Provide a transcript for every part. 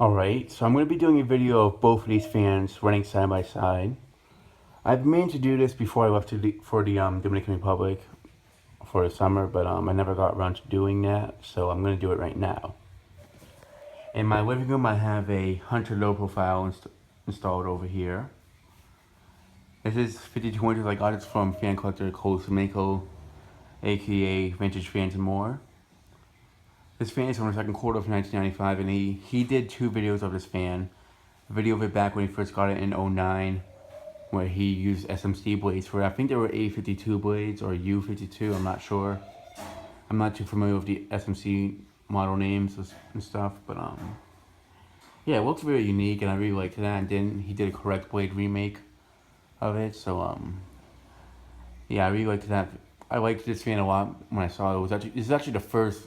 Alright, so I'm going to be doing a video of both of these fans running side by side. I've meant to do this before I left for the Dominican Republic for the summer, but I never got around to doing that, so I'm going to do it right now. In my living room, I have a Hunter low profile installed over here. This is 5200. I got it from fan collector Cole Mako, aka Vintage Fans and More. This fan is from the second quarter of 1995, and he did two videos of this fan. A video of it back when he first got it in 09, where he used SMC blades for it. I think they were A52 blades or U52, I'm not sure. I'm not too familiar with the SMC model names and stuff, but yeah, it looks very unique, and I really liked that. And then he did a correct blade remake of it, so yeah, I really liked that. I liked this fan a lot when I saw it. This is actually the first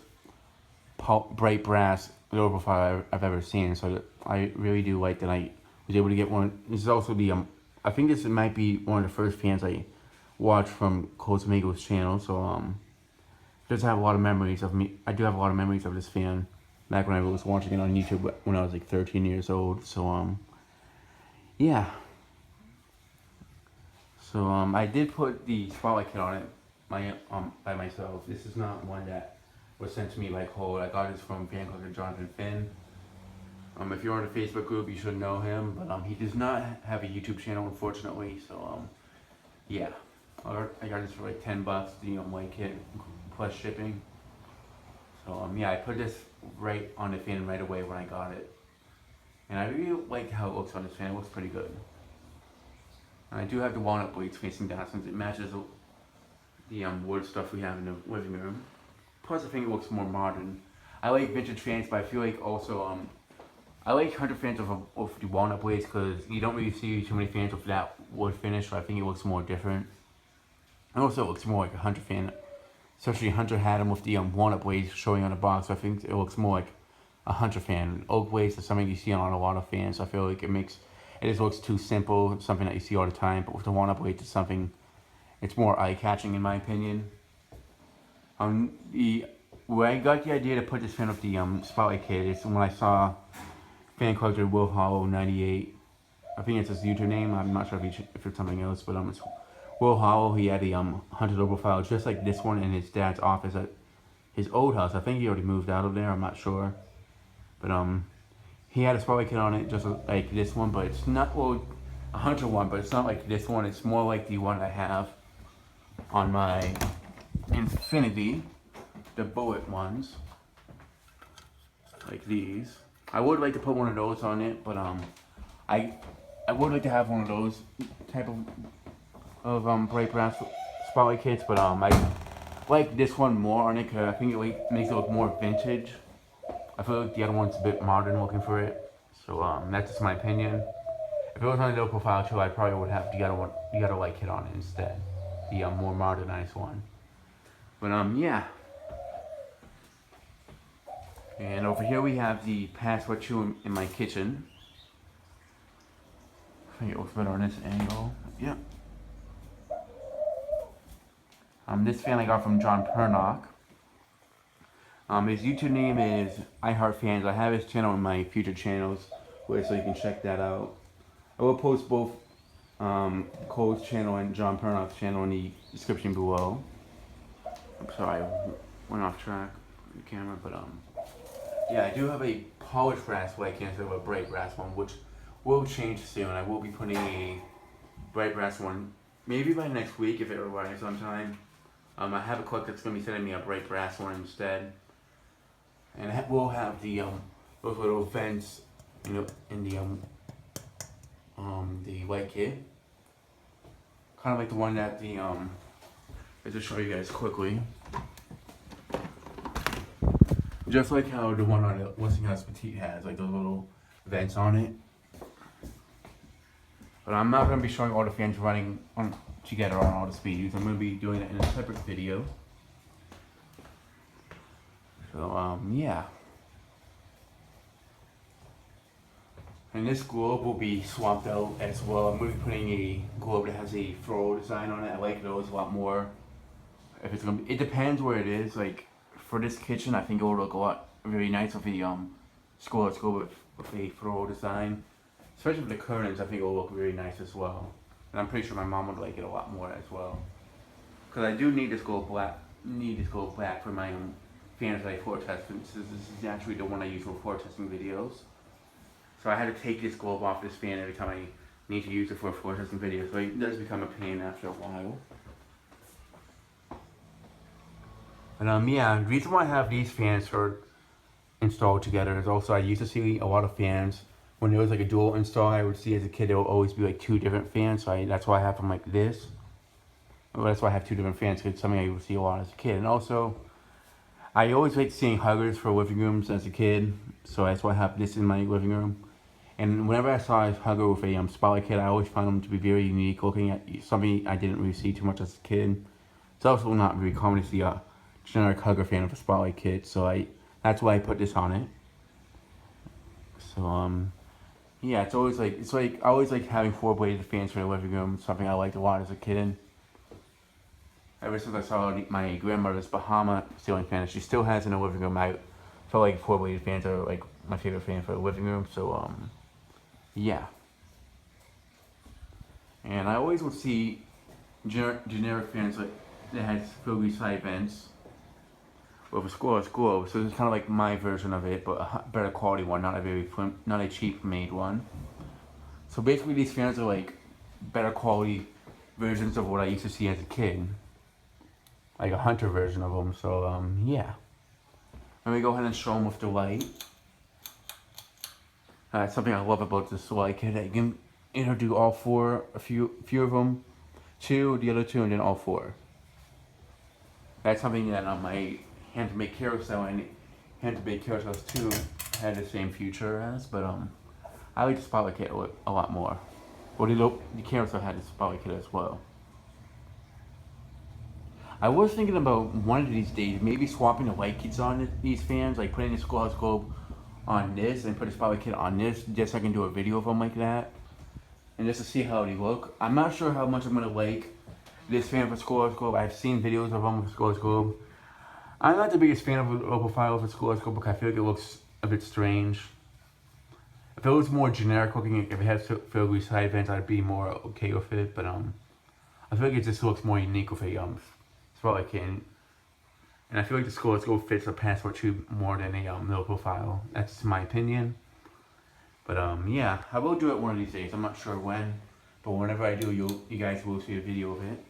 bright brass low profile I've ever seen, so I really do like that I was able to get one. This is also the I think this might be one of the first fans I watched from Coach Mago's channel, so does have a lot of memories of me. I do have a lot of memories of this fan back when I was watching it on YouTube when I was like 13 years old. So yeah. So I did put the spotlight kit on it by myself. This is not one that was sent to me by Cole. I got this from fan collector Jonathan Finn. If you're on the Facebook group, you should know him, but he does not have a YouTube channel, unfortunately. So yeah, I got this for like $10, the white kit plus shipping. So yeah, I put this right on the fan right away when I got it, and I really like how it looks on this fan. It looks pretty good. And I do have the walnut blades facing down since it matches the wood stuff we have in the living room. Plus, I think it looks more modern. I like vintage fans, but I feel like also I like Hunter fans with the walnut blades because you don't really see too many fans with that wood finish. So I think it looks more different. And also, it looks more like a Hunter fan. Especially Hunter had them with the walnut blades showing on the box. So I think it looks more like a Hunter fan. Oak blades is something you see on a lot of fans. I feel like it just looks too simple. It's something that you see all the time. But with the walnut blades, it's something. It's more eye-catching in my opinion. Where I got the idea to put this fan with the spotlight kit is when I saw fan collector Will Hollow 98. I think it's his username. I'm not sure if it's something else, but it's Will Hollow. He had a Hunter low profile just like this one in his dad's office at his old house. I think he already moved out of there. I'm not sure, but he had a spotlight kit on it just like this one, but it's not a Hunter one, but it's not like this one. It's more like the one I have on my Infinity, the bullet ones, like these. I would like to put one of those on it, but I would like to have one of those type of bright brass spotlight kits, but I like this one more on it because I think it makes it look more vintage. I feel like the other one's a bit modern looking for it, so that's just my opinion. If it was on a low profile too, I probably would have the other light kit on it instead, the more modernized one. But yeah. And over here we have the password shoe in my kitchen. I think it looks better on this angle. Yep. This fan I got from John Pernock. His YouTube name is iHeartFans. I have his channel in my future channels, so you can check that out. I will post both Cole's channel and John Pernock's channel in the description below. I'm sorry, I went off track with the camera, but yeah, I do have a polished brass white can instead of a bright brass one, which will change soon. I will be putting a bright brass one, maybe by next week if it arrives on time. I have a collector that's going to be sending me a bright brass one instead, and it will have the those little vents, you know, in the white kit, kind of like the one that the I'll just show you guys quickly. Just like how the one on the Westinghouse Petite has, like those little vents on it. But I'm not going to be showing all the fans running together on all the speeds. I'm going to be doing it in a separate video. So, yeah. And this globe will be swapped out as well. I'm going to be putting a globe that has a floral design on it. I like those a lot more. If it's gonna be, it depends where it is. Like for this kitchen, I think it will look a lot really nice with the let's go with a floral design. Especially with the curtains, I think it will look really nice as well. And I'm pretty sure my mom would like it a lot more as well. Because I do need this gold black, for my fans that I floor test. This is actually the one I use for floor testing videos. So I had to take this globe off this fan every time I need to use it for a floor testing video. So it does become a pain after a while. And yeah, the reason why I have these fans installed together is also I used to see a lot of fans when there was like a dual install. I would see as a kid there will always be like two different fans, so that's why I have them like this. Well, that's why I have two different fans, because it's something I would see a lot as a kid. And also, I always liked seeing huggers for living rooms as a kid, so that's why I have this in my living room. And whenever I saw a hugger with a spotlight kit, I always found them to be very unique looking, at something I didn't really see too much as a kid. It's also not very common to see a generic hugger fan with a spotlight kit, so that's why I put this on it. So yeah, it's like I always like having 4-bladed fans for the living room. Something I liked a lot as a kid. Ever since I saw my grandmother's Bahama ceiling fan, she still has in the living room. I felt like 4-bladed fans are like my favorite fan for the living room. So yeah. And I always would see generic fans like that has filigree side vents with a scoreless globe. So it's kind of like my version of it, but a better quality one, not a cheap made one. So basically, these fans are like better quality versions of what I used to see as a kid, like a Hunter version of them. So yeah. Let me go ahead and show them with the light. Something I love about this light kit. I can do all four, a few of them, two, the other two, and then all four. That's something that on my hand-to-make carousel and hand-to-make carousels too had the same feature as, but I like the spotlight kit a lot more. Well, the carousel had the spotlight kit as well. I was thinking about one of these days maybe swapping the light kits on these fans, like putting the scoreless globe on this and put a spotlight kit on this, just so I can do a video of them like that, and just to see how they look. I'm not sure how much I'm gonna like this fan for scoreless globe. I've seen videos of them with scoreless globe. I'm not the biggest fan of a low profile with a scoreless globe because I feel like it looks a bit strange. If it was more generic looking, if it had filigree side vents, I'd be more okay with it. But I feel like it just looks more unique with a spotlight kit. And I feel like the scoreless globe fits a Passport 2 more than a low profile. That's my opinion. But yeah, I will do it one of these days. I'm not sure when, but whenever I do, you guys will see a video of it.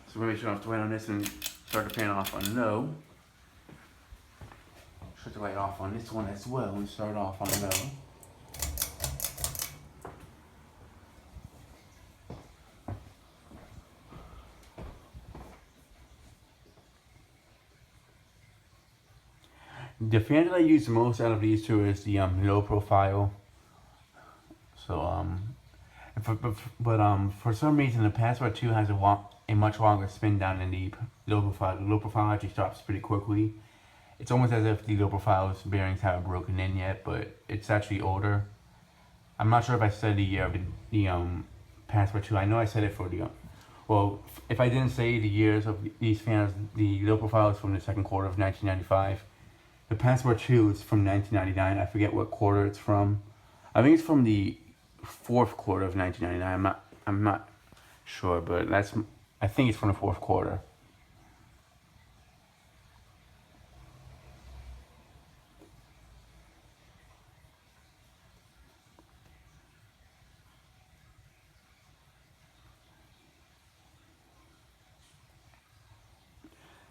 So we're gonna make sure I have to wait on this and start the fan off on low. Shut the light off on this one as well and start off on low. The fan that I use the most out of these two is the low profile. So for some reason the Passport 2 has a much longer spin down than the low profile. The low profile actually stops pretty quickly. It's almost as if the low profile's bearings haven't broken in yet, but it's actually older. I'm not sure if I said the year of the Passport 2. I know I said it for the well, if I didn't say the years of these fans, the low profile is from the second quarter of 1995. The Passport 2 is from 1999. I forget what quarter it's from. I think it's from the fourth quarter of 1999. I'm not sure, but I think it's from the fourth quarter.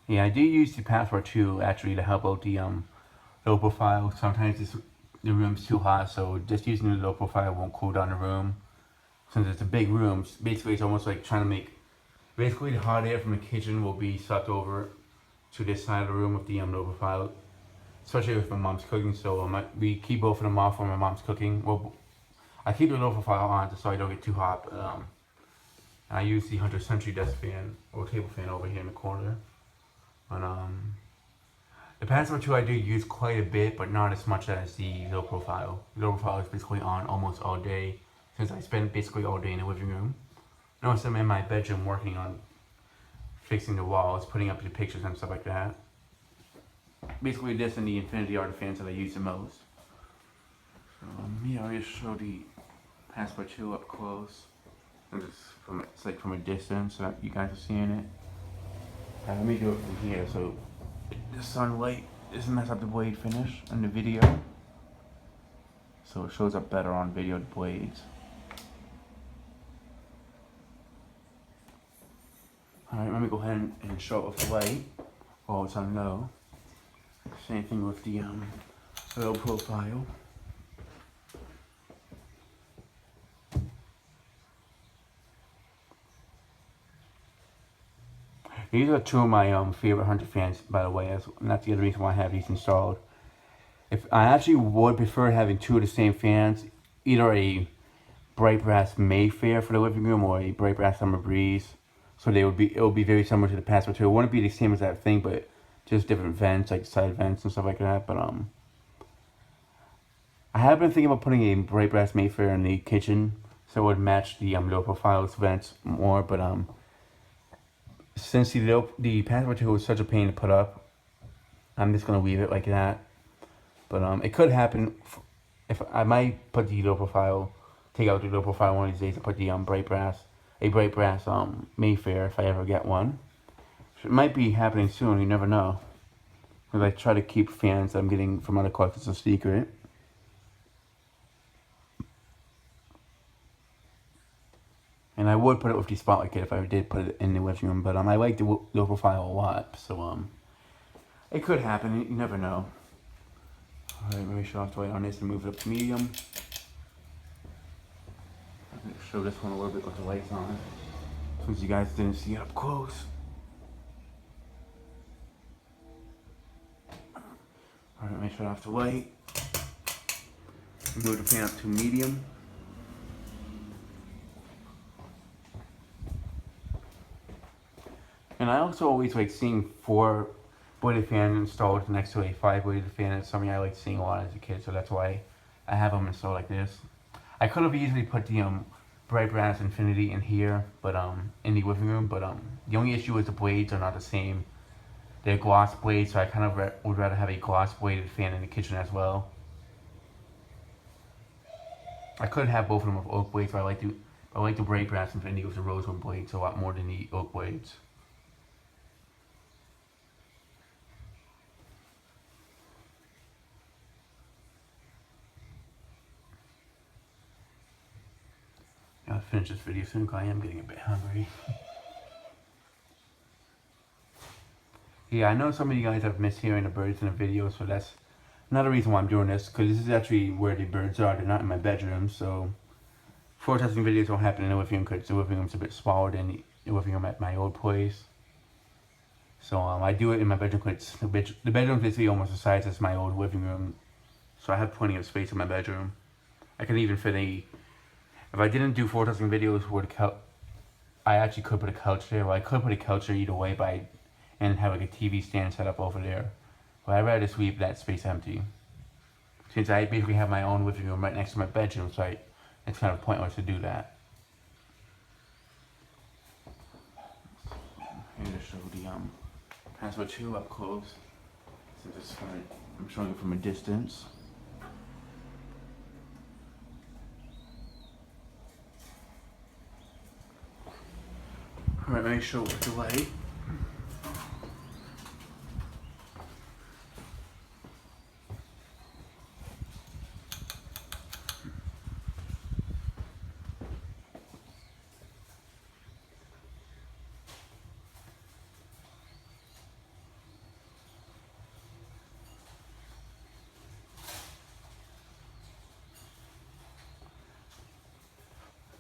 Yeah, I do use the Passport 2 actually to help out the low profile. Sometimes the room's too hot, so just using the low profile won't cool down the room. Since it's a big room, basically it's almost like trying to make, basically the hot air from the kitchen will be sucked over to this side of the room with the low profile. Especially if my mom's cooking, so we keep both of them off when my mom's cooking. Well, I keep the low profile on just so I don't get too hot, but I use the Hunter Century desk fan or table fan over here in the corner. And the Passport 2 I do use quite a bit, but not as much as the low profile. The low profile is basically on almost all day, since I spend basically all day in the living room. Notice I'm in my bedroom working on fixing the walls, putting up the pictures and stuff like that. Basically this and the Infinity Art fans that I use the most. Yeah, I'll just show the Passport 2 up close. And it's like from a distance, so that you guys are seeing it. Let me do it from here so the sunlight doesn't mess up the blade finish in the video. So it shows up better on video blades. Alright, let me go ahead and show it with the light while it's on low. Same thing with the low profile. These are two of my favorite Hunter fans, by the way, and that's the other reason why I have these installed. If I actually would prefer having two of the same fans, either a bright brass Mayfair for the living room or a bright brass Summer Breeze. So it would be very similar to the Passport 2. It wouldn't be the same as that thing, but just different vents, like side vents and stuff like that. But I have been thinking about putting a bright brass Mayfair in the kitchen, so it would match the low profiles vents more. But since the Passport 2 was such a pain to put up, I'm just gonna leave it like that. But it could happen if I might put the low profile, take out the low profile one of these days and put the bright brass Mayfair if I ever get one. It might be happening soon. You never know. Because I try to keep fans that I'm getting from other collectors a secret. And I would put it with the Spotlight kit if I did put it in the living room, but I like the low profile a lot, so it could happen. You never know. All right, let me shut off the light on this and move it up to medium. I'm gonna show this one a little bit with the lights on, since you guys didn't see it up close. All right, let me shut off the light. Move the fan up to medium. And I also always like seeing 4-bladed fan installed next to a 5-bladed fan. It's something I like seeing a lot as a kid, so that's why I have them installed like this. I could have easily put the bright brass Infinity in here, but in the living room. But the only issue is the blades are not the same. They're gloss blades, so I kind of would rather have a gloss bladed fan in the kitchen as well. I could have both of them with oak blades, but I like the bright brass Infinity with the rosewood blades a lot more than the oak blades. I'll finish this video soon because I am getting a bit hungry. Yeah, I know some of you guys have missed hearing the birds in the video, so that's another reason why I'm doing this, because this is actually where the birds are. They're not in my bedroom, so floor testing videos won't happen in the living room because the living room's a bit smaller than the living room at my old place. So I do it in my bedroom because the bedroom's basically almost the size as my old living room, so I have plenty of space in my bedroom. I can even fit if I didn't do floor testing videos where I actually could put a couch there. Well, I could put a couch there either way, and have like a TV stand set up over there. But I'd rather just leave that space empty, since I basically have my own living room right next to my bedroom, so it's kind of pointless to do that. Here to show the Passport 2 up close, since I'm showing it from a distance. Alright, let me show it with the light.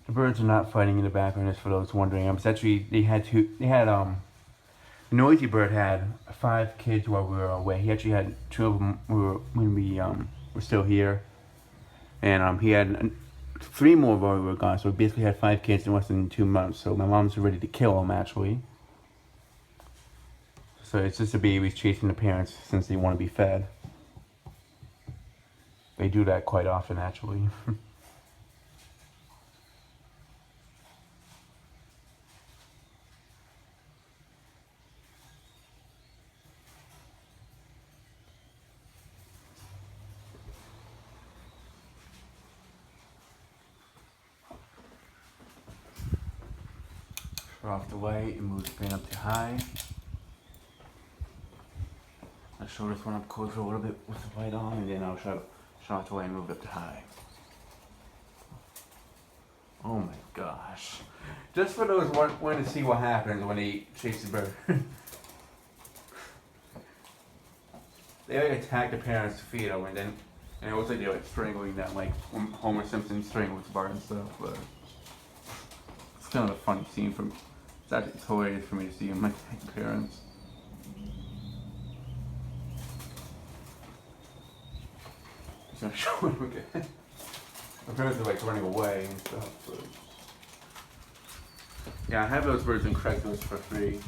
The birds are not fighting in the background, just for those wondering. It's actually, the Noisy Bird had 5 kids while we were away. He actually had 2 of them when we were still here. And he had 3 more while we were gone, so we basically had 5 kids in less than 2 months. So my mom's ready to kill them, actually. So it's just the babies chasing the parents since they want to be fed. They do that quite often, actually. Turn off the light and move the fan up to high. I'll show this one up closer a little bit with the light on, and then I'll shut off the light and move it up to high. Oh my gosh. Just for those wanting to see what happens when they chase the bird. They like attack the parents to feed them, and it looks like they're like strangling them, like when Homer Simpson strangles Bart and stuff. But it's kind of a funny scene from. It's hilarious for me to see them like attack the parents. Just gonna show them again. The parents are like running away and stuff. But yeah, I have those birds in Craigslist for free.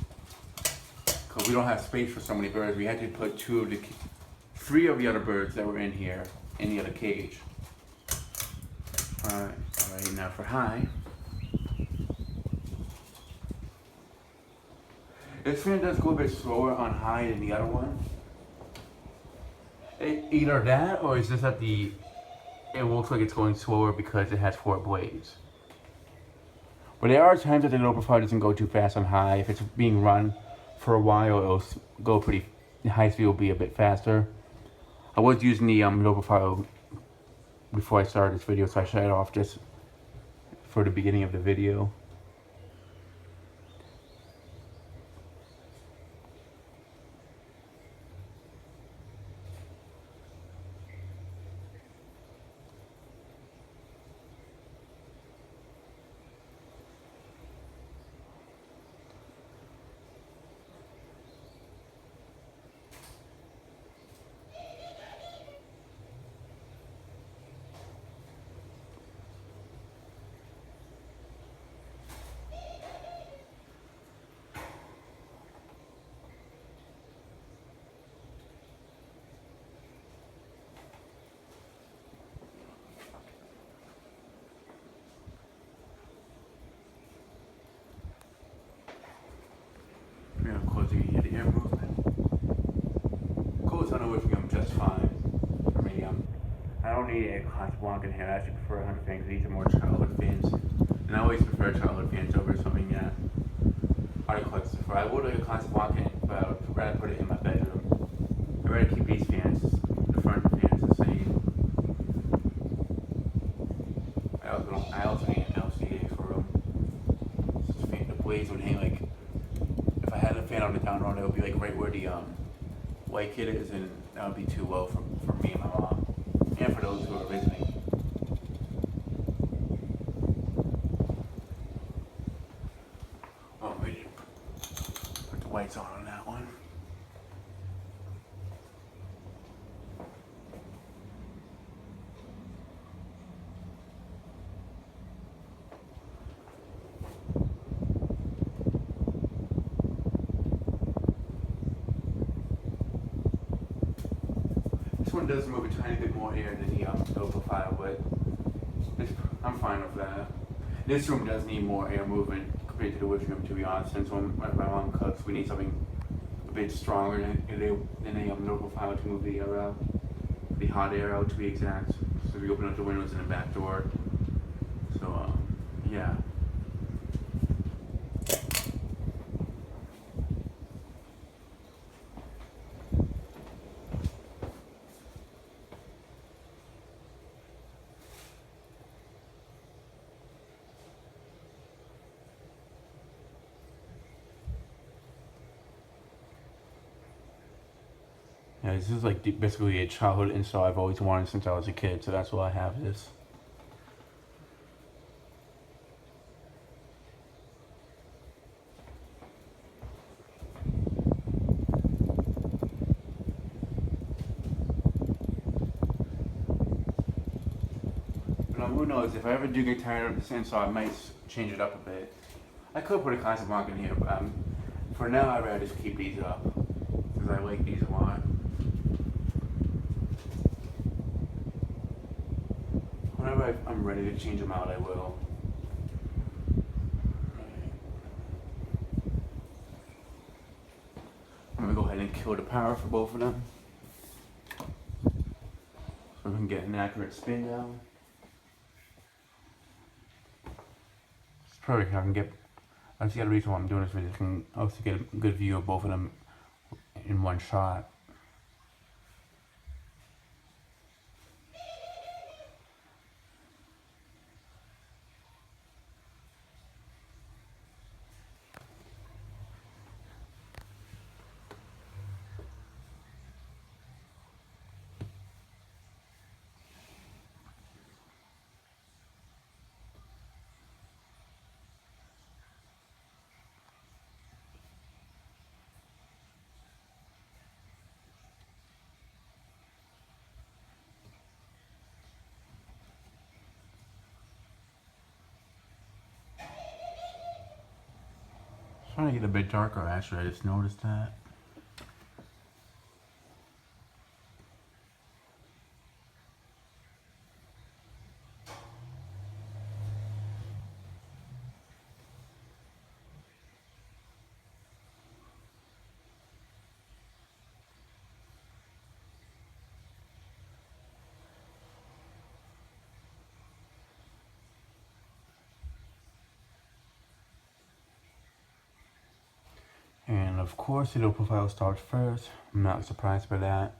Because we don't have space for so many birds. We had to put 3 of the other birds that were in here in the other cage. Alright, now for high. This fan does go a bit slower on high than the other one. Either that, or it's just that it looks like it's going slower because it has 4 blades. But there are times that the low profile doesn't go too fast on high. If it's being run for a while, it'll go the high speed will be a bit faster. I was using the low profile before I started this video, so I shut it off just for the beginning of the video. Closing you hear the air movement. Close on away from them just fine. For me, I don't need a Casablanca in here. I actually prefer 100 fans. These are more childhood fans. And I always prefer childhood fans over something that other collectors prefer. I would like a Casablanca, but I would rather put it in my bedroom. I'd rather keep these fans, the front fans, the same. I also need an LCA for them. The blades would hang like. If I had a fan on the down road, it would be like right where the white kid is, and that would be too low for me and my mom, and for those who are visiting. Oh, wait, put the lights on that one. This one does move a tiny bit more air than the low profile, but I'm fine with that. This room does need more air movement compared to the living room, to be honest. Since when my mom cooks, we need something a bit stronger than a low profile to move the hot air out, to be exact. So we open up the windows and the back door. So yeah. Yeah, this is like basically a childhood install I've always wanted since I was a kid, so that's why I have this. But who knows, if I ever do get tired of this install, I might change it up a bit. I could put a Casablanca in here, but for now I'd rather just keep these up, because I like these a lot. Whenever I'm ready to change them out, I will. I'm going to go ahead and kill the power for both of them, so we can get an accurate spin down. It's perfect. I can get I see the reason why I'm doing this video. I can also get a good view of both of them in one shot. It's trying to get a bit darker actually, I just noticed that. And of course the low profile starts first. I'm not surprised by that.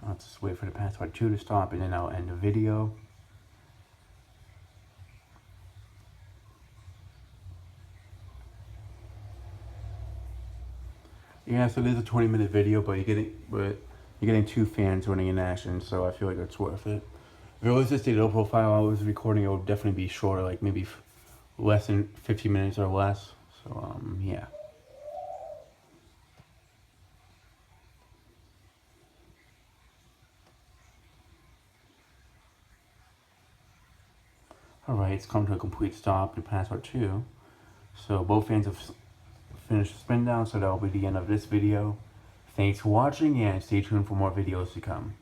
I'll just wait for the password 2 to stop and then I'll end the video. Yeah, so this is a 20-minute video, but you're getting 2 fans running in action, so I feel like it's worth it. If it was just a low profile I was recording, it would definitely be shorter, like maybe less than 15 minutes or less. So yeah. Alright, it's come to a complete stop in password 2. So both fans have finished the spin down, so that will be the end of this video. Thanks for watching and stay tuned for more videos to come.